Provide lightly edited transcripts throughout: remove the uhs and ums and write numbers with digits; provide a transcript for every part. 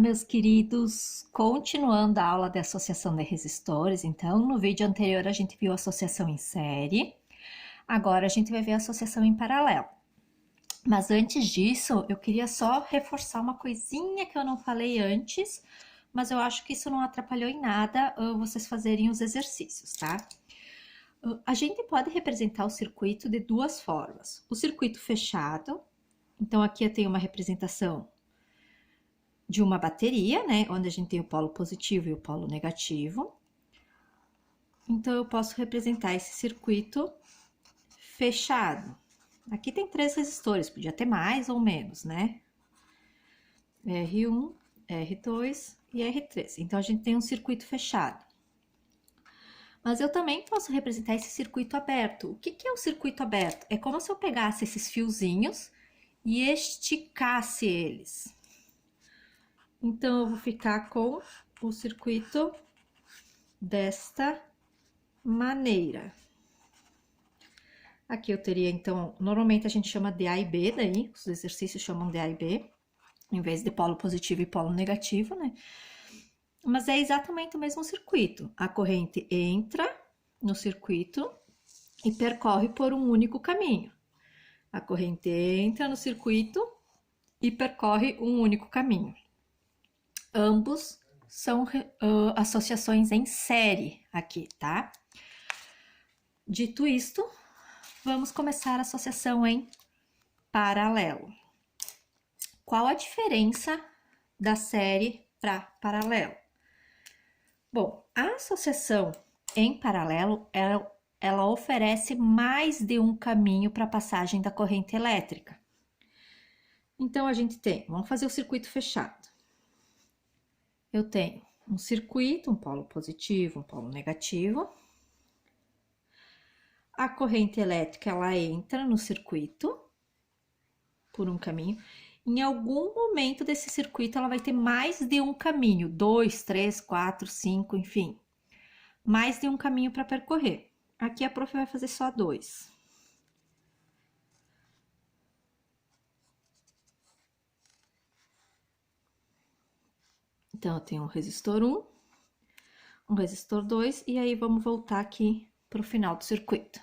meus queridos, continuando a aula de associação de resistores. Então, no vídeo anterior a gente viu a associação em série, agora a gente vai ver a associação em paralelo. Mas antes disso, eu queria só reforçar uma coisinha que eu não falei antes, mas eu acho que isso não atrapalhou em nada vocês fazerem os exercícios, tá? A gente pode representar o circuito de duas formas. O circuito fechado, então aqui eu tenho uma representação de uma bateria, né, onde a gente tem o polo positivo e o polo negativo. Então, eu posso representar esse circuito fechado. Aqui tem 3 resistores, podia ter mais ou menos, né? R1, R2 e R3. Então, a gente tem um circuito fechado. Mas eu também posso representar esse circuito aberto. O que é o circuito aberto? É como se eu pegasse esses fiozinhos e esticasse eles. Então, eu vou ficar com o circuito desta maneira. Aqui eu teria, então, normalmente a gente chama de A e B, daí, os exercícios chamam de A e B, em vez de polo positivo e polo negativo, né? Mas é exatamente o mesmo circuito. A corrente entra no circuito e percorre por um único caminho. A corrente entra no circuito e percorre um único caminho. Ambos são associações em série aqui, tá? Dito isto, vamos começar a associação em paralelo. Qual a diferença da série para paralelo? Bom, a associação em paralelo, ela oferece mais de um caminho para a passagem da corrente elétrica. Então, a gente tem, vamos fazer o circuito fechado. Eu tenho um circuito, um polo positivo, um polo negativo. A corrente elétrica, ela entra no circuito por um caminho. Em algum momento desse circuito, ela vai ter mais de um caminho, 2, 3, 4, 5, enfim. Mais de um caminho para percorrer. Aqui a prof vai fazer só 2. Então, eu tenho um resistor 1, um resistor 2, e aí vamos voltar aqui para o final do circuito.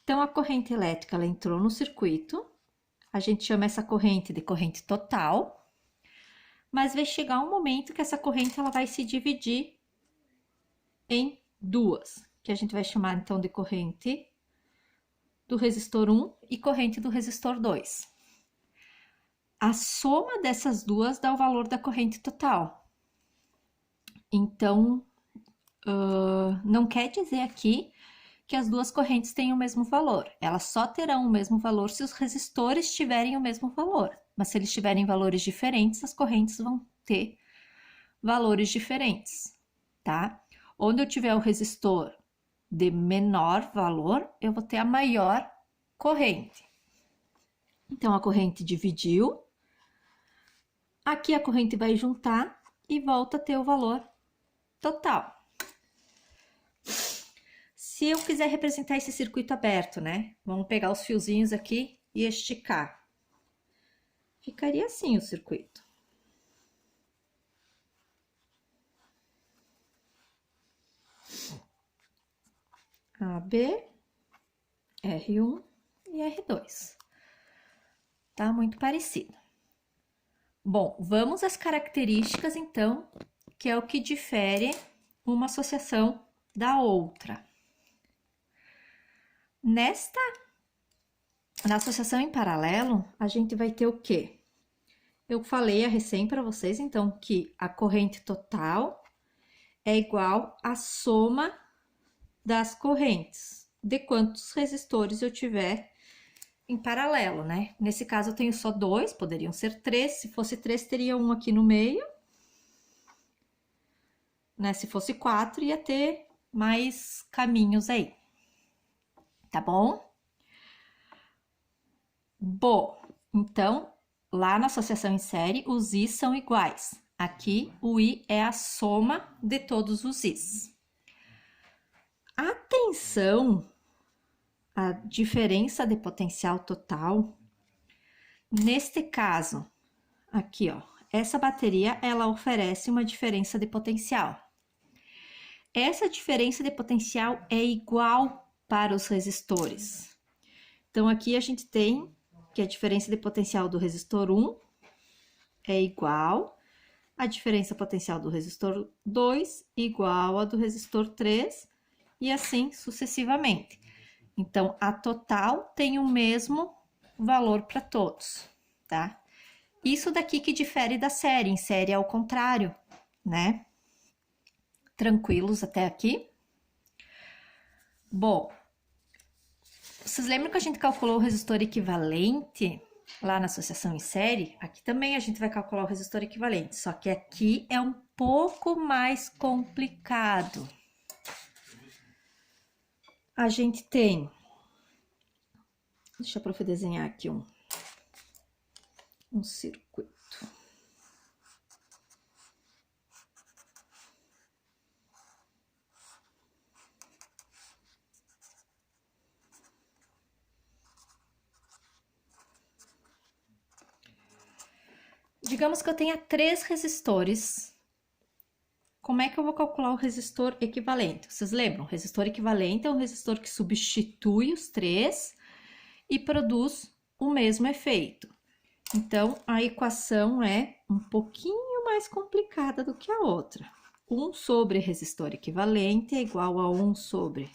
Então, a corrente elétrica, ela entrou no circuito, a gente chama essa corrente de corrente total, mas vai chegar um momento que essa corrente, ela vai se dividir em duas, que a gente vai chamar, então, de corrente do resistor 1 e corrente do resistor 2. A soma dessas duas dá o valor da corrente total. Então, não quer dizer aqui que as duas correntes têm o mesmo valor. Elas só terão o mesmo valor se os resistores tiverem o mesmo valor. Mas se eles tiverem valores diferentes, as correntes vão ter valores diferentes, tá? Onde eu tiver o resistor de menor valor, eu vou ter a maior corrente. Então, a corrente dividiu. Aqui a corrente vai juntar e volta a ter o valor total. Se eu quiser representar esse circuito aberto, né? Vamos pegar os fiozinhos aqui e esticar. Ficaria assim o circuito. AB, R1 e R2. Tá muito parecido. Bom, vamos às características, então, que é o que difere uma associação da outra. Na associação em paralelo, a gente vai ter o quê? Eu falei a recém para vocês, então, que a corrente total é igual à soma das correntes, de quantos resistores eu tiver em paralelo, né? Nesse caso, eu tenho só 2, poderiam ser 3. Se fosse 3, teria um aqui no meio. Né? Se fosse 4, ia ter mais caminhos aí. Tá bom? Bom, então, lá na associação em série, os i's são iguais. Aqui, o i é a soma de todos os i's. Atenção! A diferença de potencial total, neste caso, aqui, ó, essa bateria, ela oferece uma diferença de potencial. Essa diferença de potencial é igual para os resistores. Então, aqui a gente tem que a diferença de potencial do resistor 1 é igual à diferença potencial do resistor 2 igual a do resistor 3 e assim sucessivamente. Então, a total tem o mesmo valor para todos, tá? Isso daqui que difere da série, em série é o contrário, né? Tranquilos até aqui? Bom, vocês lembram que a gente calculou o resistor equivalente lá na associação em série? Aqui também a gente vai calcular o resistor equivalente, só que aqui é um pouco mais complicado. A gente tem... Deixa a prof desenhar aqui um circuito. Digamos que eu tenha 3 resistores. Como é que eu vou calcular o resistor equivalente? Vocês lembram? O resistor equivalente é um resistor que substitui os 3 e produz o mesmo efeito. Então, a equação é um pouquinho mais complicada do que a outra. 1 sobre resistor equivalente é igual a 1 sobre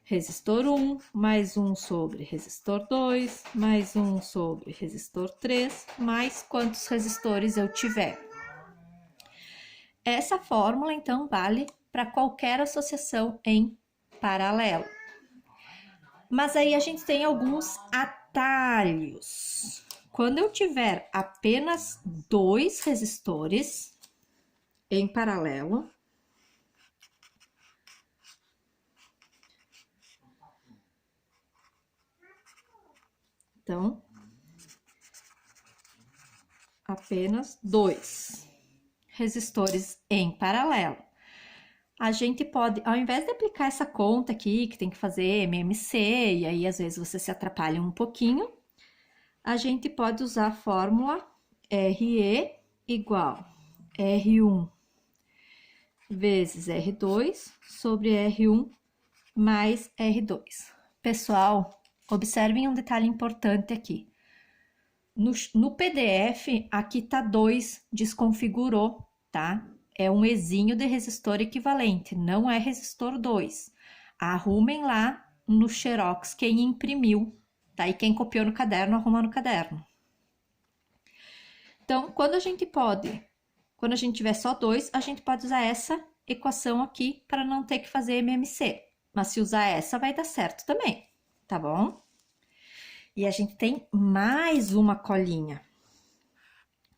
resistor 1, mais 1 sobre resistor 2, mais 1 sobre resistor 3, mais quantos resistores eu tiver. Essa fórmula, então, vale para qualquer associação em paralelo. Mas aí a gente tem alguns atalhos. Quando eu tiver apenas 2 resistores em paralelo, então, apenas 2 resistores em paralelo. A gente pode, ao invés de aplicar essa conta aqui, que tem que fazer MMC, e aí às vezes você se atrapalha um pouquinho, a gente pode usar a fórmula RE igual R1 vezes R2 sobre R1 mais R2. Pessoal, observem um detalhe importante aqui. No PDF, aqui tá 2, desconfigurou, tá? É um Ezinho de resistor equivalente, não é resistor 2. Arrumem lá no Xerox quem imprimiu, tá? E quem copiou no caderno, arruma no caderno. Então, quando a gente tiver só 2, a gente pode usar essa equação aqui para não ter que fazer MMC. Mas se usar essa, vai dar certo também, tá bom? E a gente tem mais uma colinha.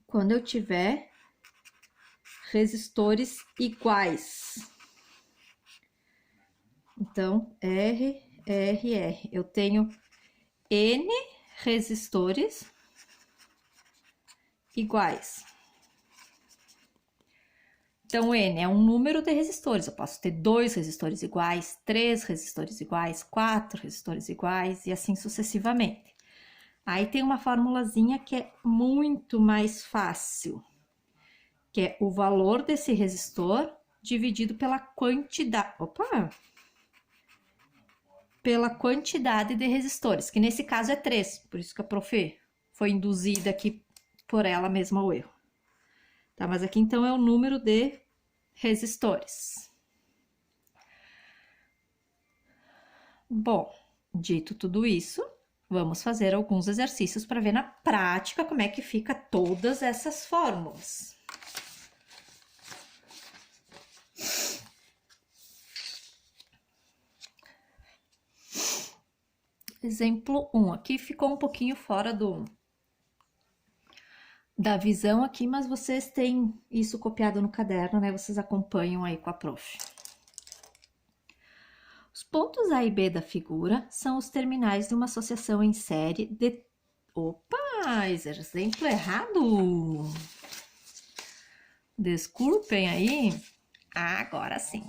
Quando eu tiver resistores iguais. Então, R. Eu tenho N resistores iguais. Então, N é um número de resistores. Eu posso ter 2 resistores iguais, 3 resistores iguais, 4 resistores iguais e assim sucessivamente. Aí tem uma formulazinha que é muito mais fácil, que é o valor desse resistor dividido pela quantidade. Pela quantidade de resistores, que nesse caso é 3, por isso que a prof foi induzida aqui por ela mesma ao erro. Tá, mas aqui então é o número de resistores. Bom, dito tudo isso, vamos fazer alguns exercícios para ver na prática como é que fica todas essas fórmulas. Exemplo 1, aqui ficou um pouquinho fora da visão aqui, mas vocês têm isso copiado no caderno, né? Vocês acompanham aí com a prof. Os pontos A e B da figura são os terminais de uma associação em série de... Opa, exemplo errado! Desculpem aí. Agora sim.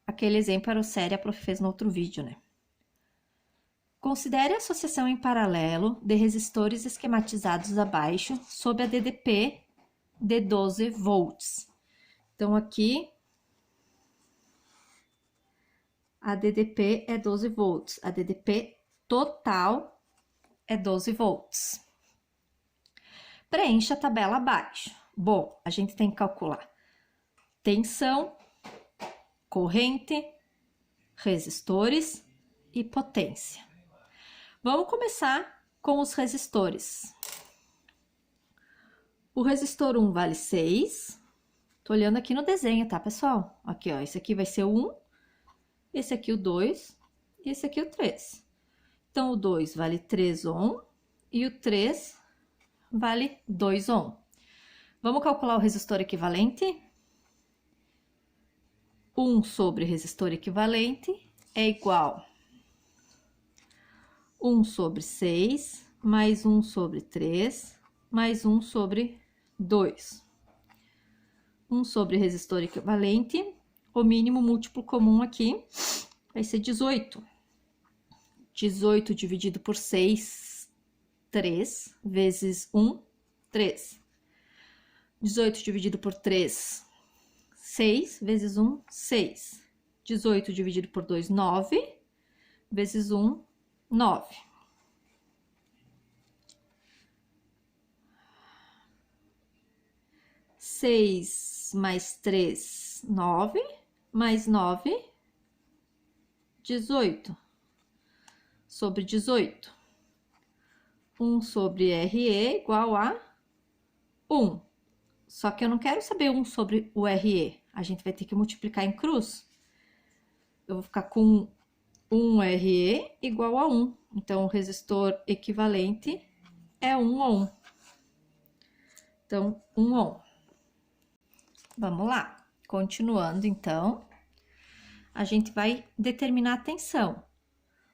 Aquele exemplo era o série a prof fez no outro vídeo, né? Considere a associação em paralelo de resistores esquematizados abaixo sob a DDP de 12 volts. Então, aqui, a DDP é 12 volts, a DDP total é 12 volts. Preencha a tabela abaixo. Bom, a gente tem que calcular tensão, corrente, resistores e potência. Vamos começar com os resistores. O resistor 1 vale 6. Tô olhando aqui no desenho, tá, pessoal? Aqui, ó, esse aqui vai ser o 1, esse aqui o 2 e esse aqui o 3. Então, o 2 vale 3 ohm e o 3 vale 2 ohm. Vamos calcular o resistor equivalente? 1 sobre resistor equivalente é igual a 1 sobre 6, mais 1 sobre 3, mais 1 sobre 2. 1 sobre resistor equivalente, o mínimo múltiplo comum aqui vai ser 18. 18 dividido por 6, 3, vezes 1, 3. 18 dividido por 3, 6, vezes 1, 6. 18 dividido por 2, 9, vezes 1, 9. Seis mais 3, 9, mais 9, 18, sobre 18. 1 sobre RE igual a 1. Só que eu não quero saber 1 sobre o RE, a gente vai ter que multiplicar em cruz. Eu vou ficar com 1 RE igual a 1. Então, o resistor equivalente é 1 ohm. Então, 1 ohm. Vamos lá. Continuando, então, a gente vai determinar a tensão.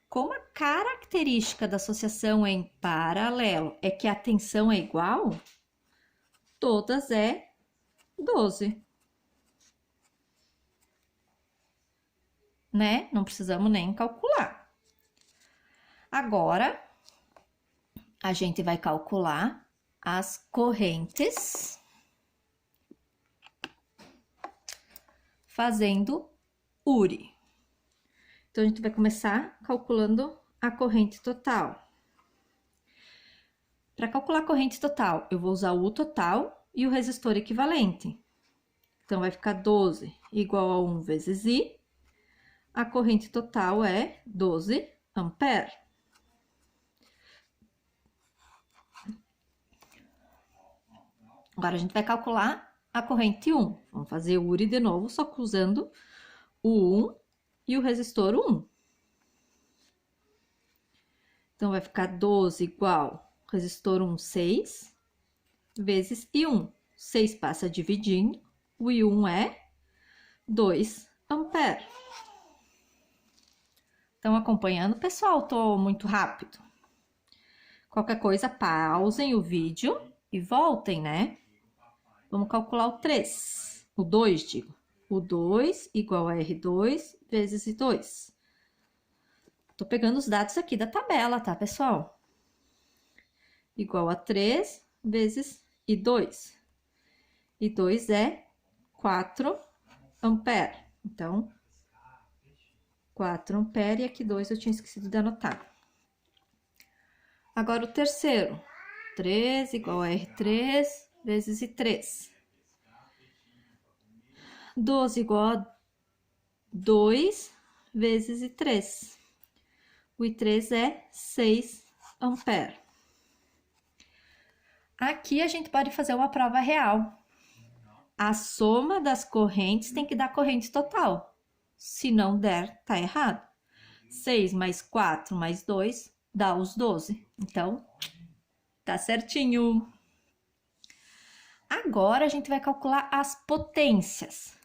Como a característica da associação em paralelo é que a tensão é igual, todas é 12. Né? Não precisamos nem calcular. Agora, a gente vai calcular as correntes fazendo URI. Então, a gente vai começar calculando a corrente total. Para calcular a corrente total, eu vou usar o U total e o resistor equivalente. Então, vai ficar 12 igual a 1 vezes I. A corrente total é 12 ampere. Agora, a gente vai calcular a corrente 1. Vamos fazer o URI de novo, só que usando o 1 e o resistor 1. Então, vai ficar 12 igual resistor 1, 6, vezes I1. 6 passa dividindo, o I1 é 2 ampere. Estão acompanhando, pessoal? Tô muito rápido. Qualquer coisa, pausem o vídeo e voltem, né? Vamos calcular o 3. O 2, digo. O 2 igual a R2 vezes I2. Tô pegando os dados aqui da tabela, tá, pessoal? Igual a 3 vezes I2. I2 é 4 ampere. Então, 4 ampere e aqui 2 eu tinha esquecido de anotar. Agora, o terceiro. 3 igual a R3 vezes I3. 12 igual a 2 vezes I3. O I3 é 6 ampere. Aqui a gente pode fazer uma prova real. A soma das correntes tem que dar corrente total. Se não der, tá errado. 6 mais 4 mais 2 dá os 12. Então, tá certinho. Agora, a gente vai calcular as potências.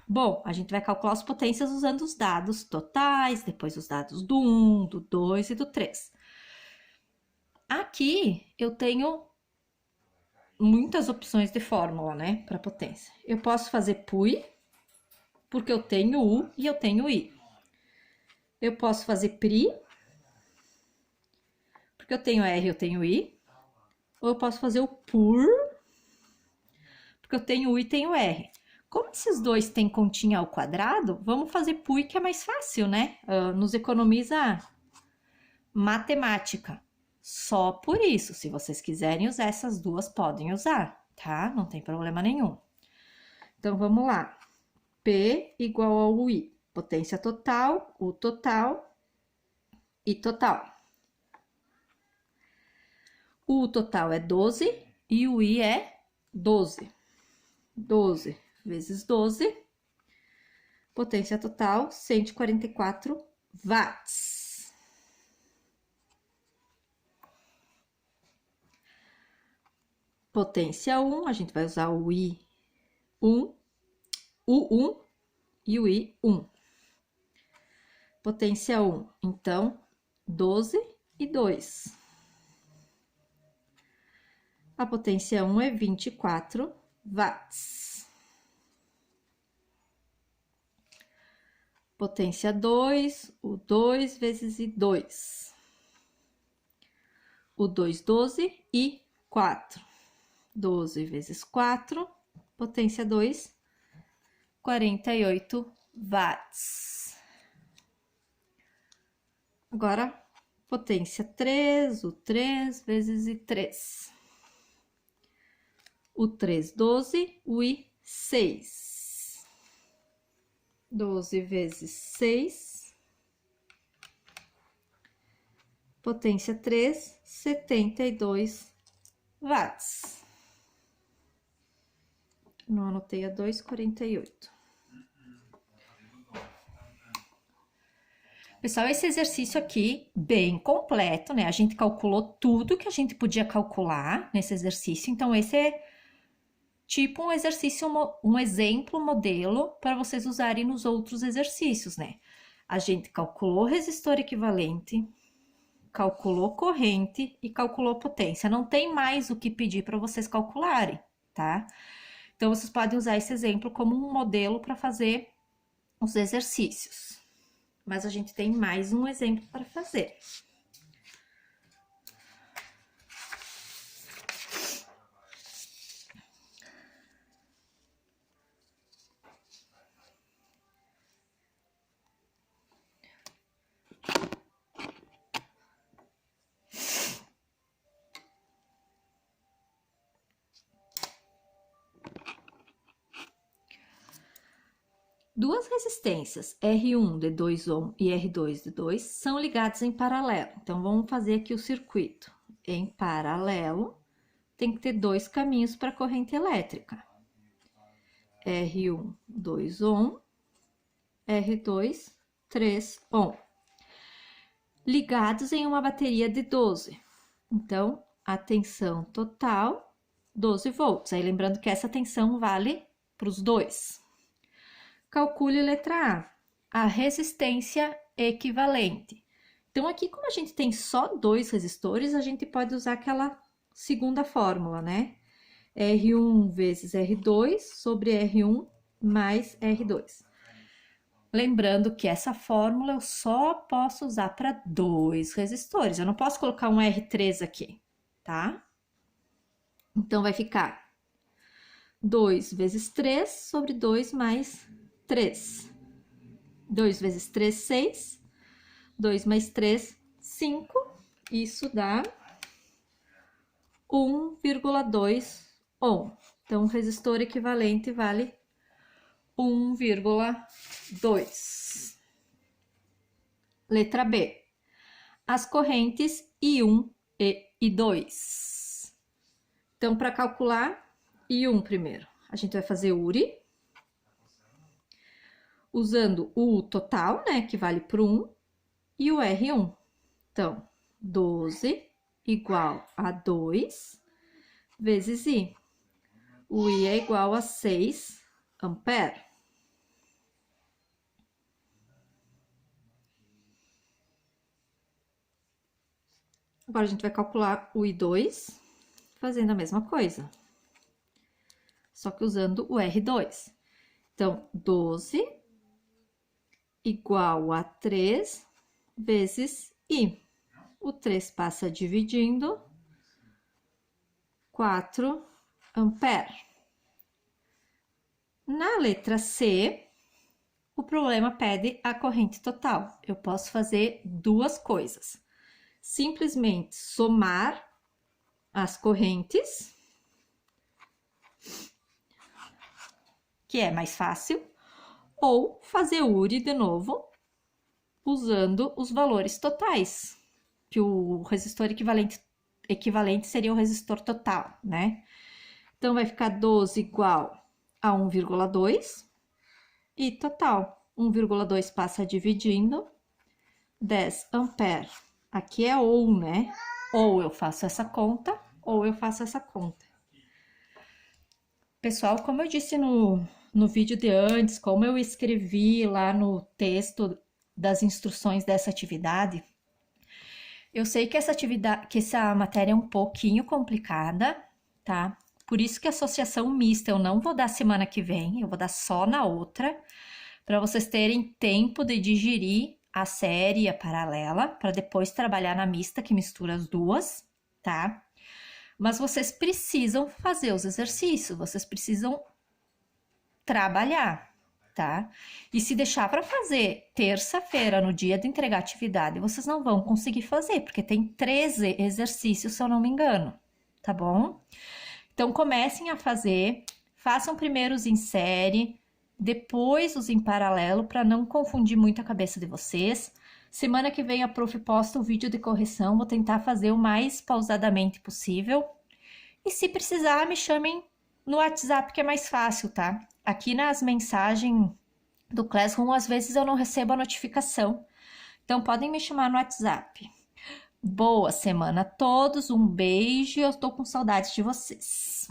Bom, a gente vai calcular as potências usando os dados totais, depois os dados do 1, do 2 e do 3. Aqui, eu tenho muitas opções de fórmula, né, para potência. Eu posso fazer PUI, porque eu tenho U e eu tenho I. Eu posso fazer PRI, porque eu tenho R, eu tenho I. Ou eu posso fazer o PUR, porque eu tenho U e tenho R. Como esses dois têm continha ao quadrado, vamos fazer PUI, que é mais fácil, né? Nos economiza matemática. Só por isso, se vocês quiserem usar essas duas, podem usar, tá? Não tem problema nenhum. Então, vamos lá. P igual ao UI. Potência total, U total e total. O total é 12 e o I é 12. 12 vezes 12, potência total 144 watts. Potência 1, a gente vai usar o I1, U1 e o I1. Potência 1, então, 12 e 2. A potência 1 é 24 watts. Potência 2, o 2 vezes I2. O 2, 12 e 4. 12 vezes 4, potência 2, 48 watts. Agora, potência 3, o 3 vezes I3. O 3, 12, o I, 6. 12 vezes 6. Potência 3, 72 watts. Não anotei a 2,48. Pessoal, esse exercício aqui, bem completo, né? A gente calculou tudo que a gente podia calcular nesse exercício. Então, esse é tipo um exercício, um exemplo, modelo, para vocês usarem nos outros exercícios, né? A gente calculou resistor equivalente, calculou corrente e calculou potência. Não tem mais o que pedir para vocês calcularem, tá? Então, vocês podem usar esse exemplo como um modelo para fazer os exercícios. Mas a gente tem mais um exemplo para fazer. Duas resistências, R1 de 2 ohm e R2 de 2, são ligadas em paralelo. Então, vamos fazer aqui o circuito. Em paralelo, tem que ter dois caminhos para a corrente elétrica. R1, 2 ohm, R2, 3 ohm. Ligados em uma bateria de 12. Então, a tensão total, 12 volts. Aí, lembrando que essa tensão vale para os dois. Calcule letra A resistência equivalente. Então, aqui, como a gente tem só dois resistores, a gente pode usar aquela segunda fórmula, né? R1 vezes R2 sobre R1 mais R2. Lembrando que essa fórmula eu só posso usar para dois resistores. Eu não posso colocar um R3 aqui, tá? Então, vai ficar 2 vezes 3 sobre 2 mais 3. 2 vezes 3, 6. 2 mais 3, 5. Isso dá 1,2 ohm. Então, o resistor equivalente vale 1,2. Letra B. As correntes I1 e I2. Então, para calcular I1 primeiro, a gente vai fazer URI. Usando o total, né, que vale por 1, e o R1. Então, 12 igual a 2 vezes I. O I é igual a 6 ampere. Agora, a gente vai calcular o I2, fazendo a mesma coisa. Só que usando o R2. Então, 12 igual a 3 vezes I. O 3 passa dividindo 4 ampere. Na letra C, o problema pede a corrente total. Eu posso fazer duas coisas. Simplesmente somar as correntes, que é mais fácil, ou fazer URI de novo, usando os valores totais, que o resistor equivalente seria o resistor total, né? Então, vai ficar 12 igual a 1,2 e total. 1,2 passa dividindo, 10 ampere. Aqui é ou, né? Ou eu faço essa conta, ou eu faço essa conta. Pessoal, como eu disse no vídeo de antes, como eu escrevi lá no texto das instruções dessa atividade, eu sei que essa matéria é um pouquinho complicada, tá? Por isso que a associação mista eu não vou dar semana que vem, eu vou dar só na outra, para vocês terem tempo de digerir a série e a paralela, para depois trabalhar na mista, que mistura as duas, tá? Mas vocês precisam fazer os exercícios, vocês precisam trabalhar, tá? E se deixar para fazer terça-feira, no dia de entregar a atividade, vocês não vão conseguir fazer, porque tem 13 exercícios, se eu não me engano, tá bom? Então, comecem a fazer, façam primeiro os em série, depois os em paralelo, para não confundir muito a cabeça de vocês. Semana que vem a prof posta o vídeo de correção, vou tentar fazer o mais pausadamente possível. E se precisar, me chamem no WhatsApp, que é mais fácil, tá? Aqui nas mensagens do Classroom, às vezes eu não recebo a notificação. Então, podem me chamar no WhatsApp. Boa semana a todos, um beijo e eu tô com saudades de vocês.